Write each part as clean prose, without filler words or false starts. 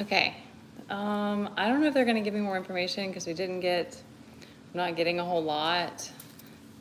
Okay. I don't know if they're gonna give me more information because I'm not getting a whole lot.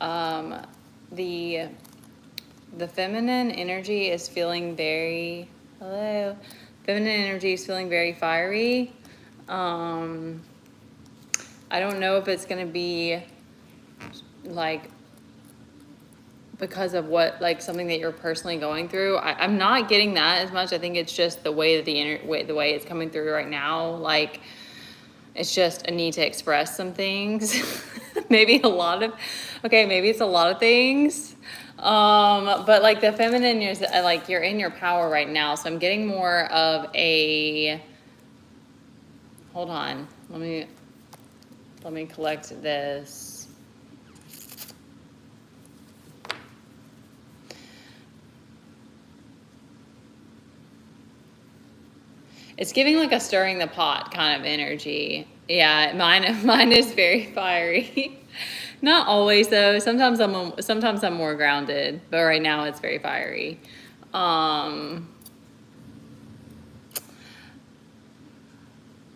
Um, the feminine energy is feeling very, hello, feminine energy is feeling very fiery. Um, I don't know if it's gonna be like because of what, like something that you're personally going through. I'm not getting that as much. I think it's just the way that the way it's coming through right now. Like, it's just a need to express some things. Maybe it's a lot of things. But like the feminine is like you're in your power right now. So I'm getting more of a, hold on. Let me collect this. It's giving like a stirring the pot kind of energy. Yeah, mine is very fiery. Not always though. Sometimes I'm more grounded, but right now it's very fiery.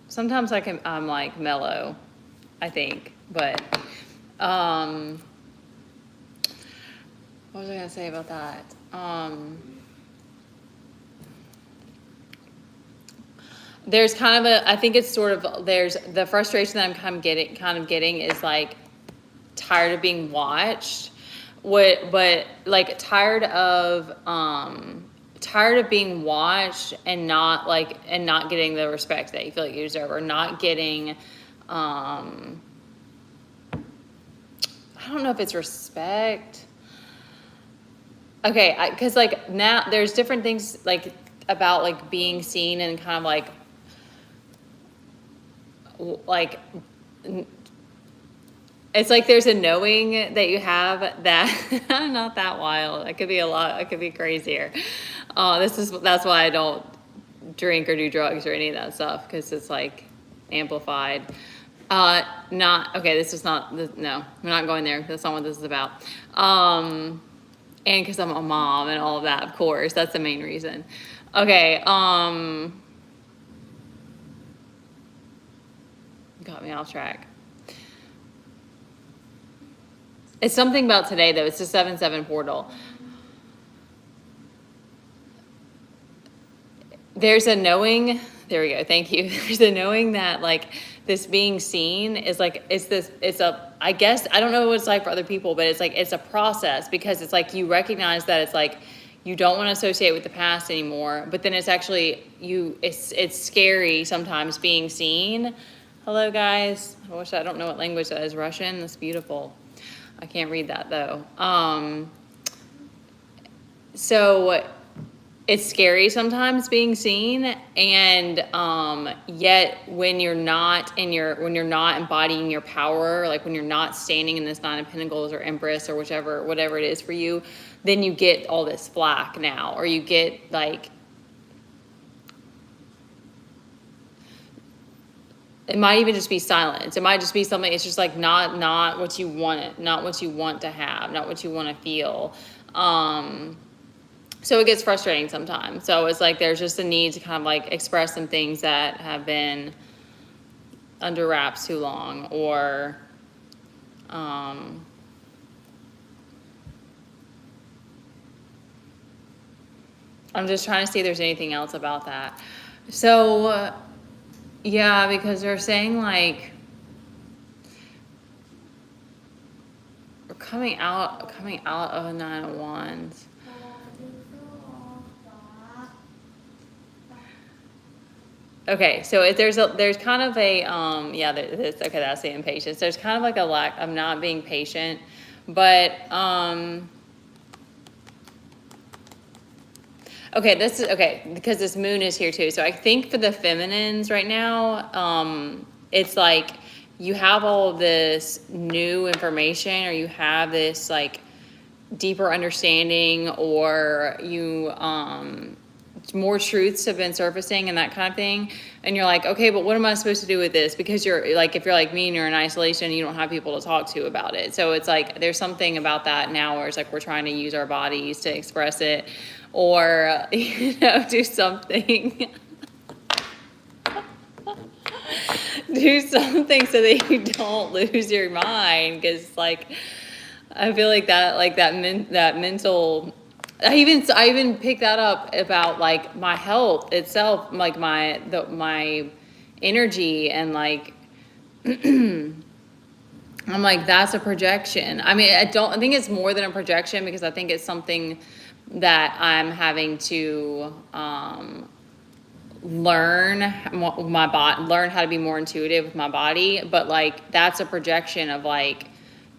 Sometimes I'm like mellow, I think, but what was I gonna say about that? There's kind of I think it's sort of, there's the frustration that I'm kind of getting is like tired of being watched. But like tired of being watched and not getting the respect that you feel like you deserve, or not getting, I don't know if it's respect. Okay, because like now there's different things like about like being seen and kind of like it's like there's a knowing that you have that I'm not that wild. It could be a lot. It could be crazier. That's why I don't drink or do drugs or any of that stuff, because it's like amplified. Not okay. This is not. No, we're not going there. That's not what this is about. And because I'm a mom and all of that, of course, that's the main reason. Okay. Got me off track. It's something about today though. It's the 7/7 portal. There's a knowing, there we go, thank you. There's a knowing that like this being seen is like, I guess, I don't know what it's like for other people, but it's like, it's a process, because it's like you recognize that it's like, you don't want to associate with the past anymore, but then it's actually, it's scary sometimes being seen. Hello guys, I don't know what language that is. Russian, that's beautiful. I can't read that though. So it's scary sometimes being seen, and yet when you're not embodying your power, like when you're not standing in this Nine of Pentacles or Empress or whatever it is for you, then you get all this flack now, or you get like, it might even just be silence. It might just be something, it's just like not what you want, not what you want to have, not what you want to feel. So it gets frustrating sometimes. So it's like there's just a need to kind of like express some things that have been under wraps too long, or I'm just trying to see if there's anything else about that. So yeah, because they're saying like we're coming out of a Nine of Wands. Okay, so there's kind of a yeah, okay, that's the impatience. There's kind of like a lack of not being patient, but okay, this is okay because this moon is here too. So I think for the feminines right now, it's like you have all of this new information, or you have this like deeper understanding, or you more truths have been surfacing and that kind of thing, and you're like, okay, but what am I supposed to do with this? Because you're like, if you're like me and you're in isolation, you don't have people to talk to about it. So it's like there's something about that now where it's like we're trying to use our bodies to express it, or do something. do something so that you don't lose your mind. Because like, I feel like that mental. I even picked that up about like my health itself, like my energy and like. I'm like, that's a projection. I mean, I think it's more than a projection because I think it's something that I'm having to learn learn how to be more intuitive with my body. But like, that's a projection of like,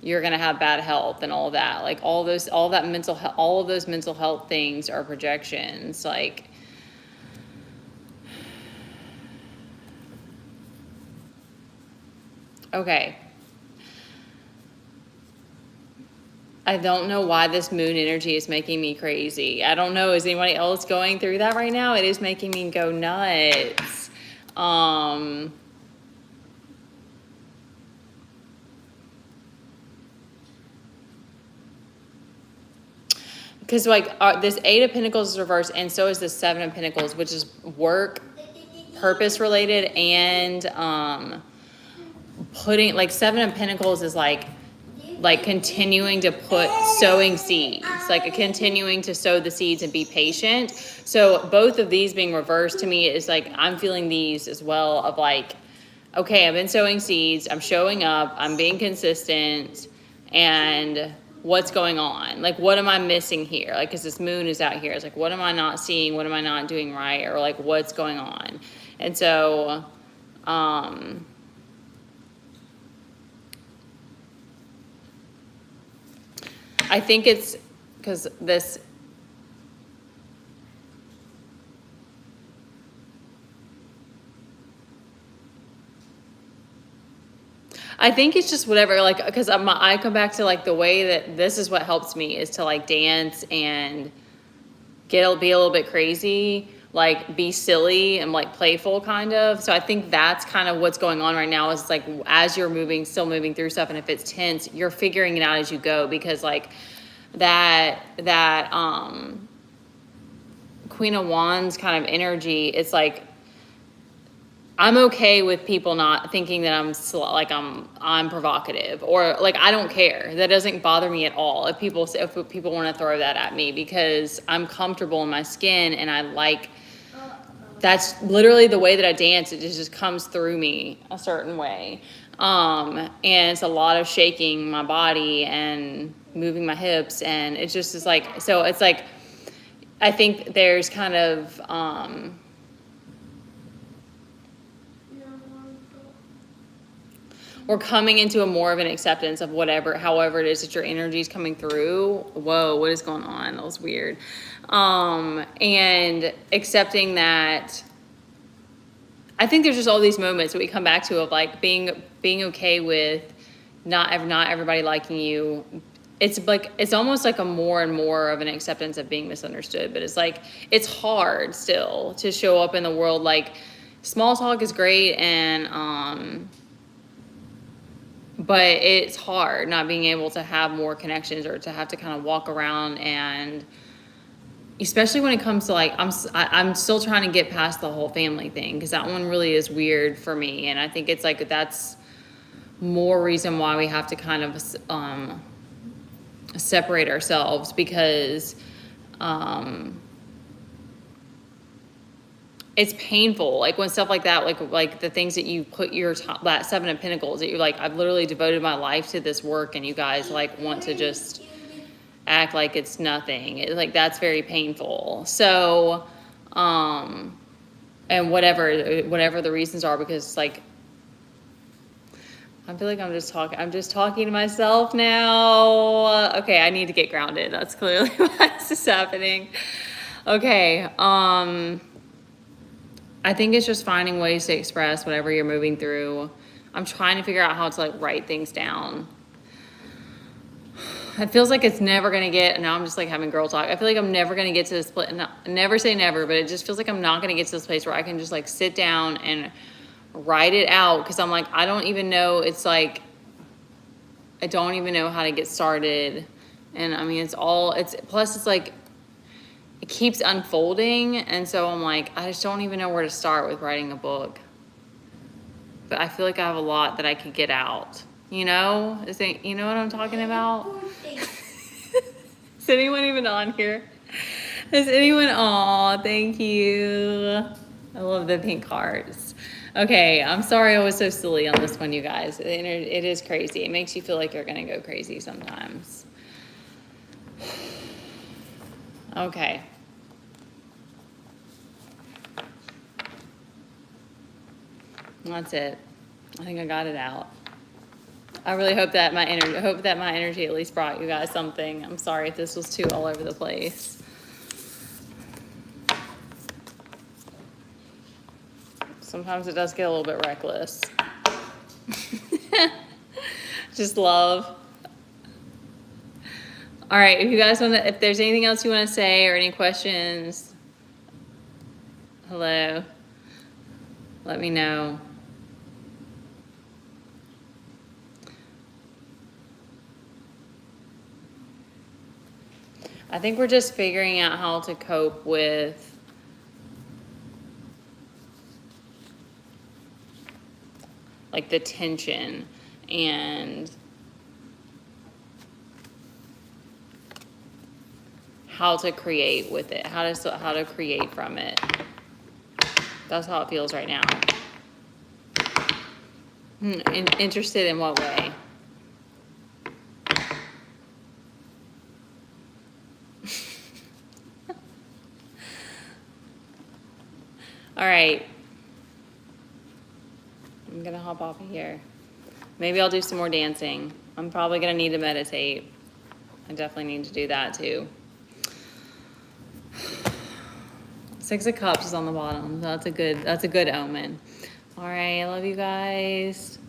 you're gonna have bad health and all that. Like all that mental health, all of those mental health things are projections. Like, okay. I don't know why this moon energy is making me crazy. I don't know. Is anybody else going through that right now? It is making me go nuts. Because like this Eight of Pentacles is reversed, and so is the Seven of Pentacles, which is work, purpose related, and putting like Seven of Pentacles is like continuing to sowing seeds, like continuing to sow the seeds and be patient. So both of these being reversed to me is like, I'm feeling these as well of like, okay, I've been sowing seeds, I'm showing up, I'm being consistent, and what's going on? Like, what am I missing here? Like, cause this moon is out here. It's like, what am I not seeing? What am I not doing right? Or like, what's going on? And so, I think it's because this. I think it's just whatever, like, because I come back to like the way that this is what helps me is to like dance and be a little bit crazy, like be silly and like playful kind of. So I think that's kind of what's going on right now is like as you're still moving through stuff, and if it's tense, you're figuring it out as you go because like that Queen of Wands kind of energy, it's like I'm okay with people not thinking that I'm provocative or like I don't care. That doesn't bother me at all. If people want to throw that at me because I'm comfortable in my skin and I like that's literally the way that I dance. It just comes through me a certain way. And it's a lot of shaking my body and moving my hips and it just is like so it's like I think there's kind of we're coming into a more of an acceptance of however it is that your energy is coming through. Whoa, what is going on? That was weird. And accepting that. I think there's just all these moments that we come back to of like being okay with not everybody liking you. It's like it's almost like a more and more of an acceptance of being misunderstood. But it's like it's hard still to show up in the world. Like small talk is great and but it's hard not being able to have more connections or to have to kind of walk around and especially when it comes to like I'm still trying to get past the whole family thing because that one really is weird for me and I think it's like that's more reason why we have to kind of separate ourselves because it's painful like when stuff like that like the things that you put that Seven of Pentacles that you're like I've literally devoted my life to this work and you guys like want to just act like it's nothing. Like that's very painful. So and whatever the reasons are because like I feel like I'm just talking to myself now. Okay, I need to get grounded. That's clearly why this is happening. Okay, I think it's just finding ways to express whatever you're moving through. I'm trying to figure out how to like write things down. It feels like it's never going to get, now I'm just like having girl talk. I feel like I'm never going to get to this place, never say never, but it just feels like I'm not going to get to this place where I can just like sit down and write it out. Cause I'm like, I don't even know. It's like, I don't even know how to get started. And I mean, plus it's like, it keeps unfolding. And so I'm like, I just don't even know where to start with writing a book. but I feel like I have a lot that I could get out. You know? You know what I'm talking about? Is anyone even on here? Is anyone? Aw, thank you. I love the pink hearts. Okay, I'm sorry I was so silly on this one, you guys. It is crazy. It makes you feel like you're gonna go crazy sometimes. Okay. That's it. I think I got it out. I really hope that my energy at least brought you guys something. I'm sorry if this was too all over the place. Sometimes it does get a little bit reckless. Just love. All right, if you guys want to, if there's anything else you want to say or any questions, hello, let me know. I think we're just figuring out how to cope with like the tension and how to create with it, how to create from it. That's how it feels right now. Interested in what way? All right. I'm gonna hop off of here. Maybe I'll do some more dancing. I'm probably gonna need to meditate. I definitely need to do that too. 6 of Cups is on the bottom. That's a good omen. All right, I love you guys.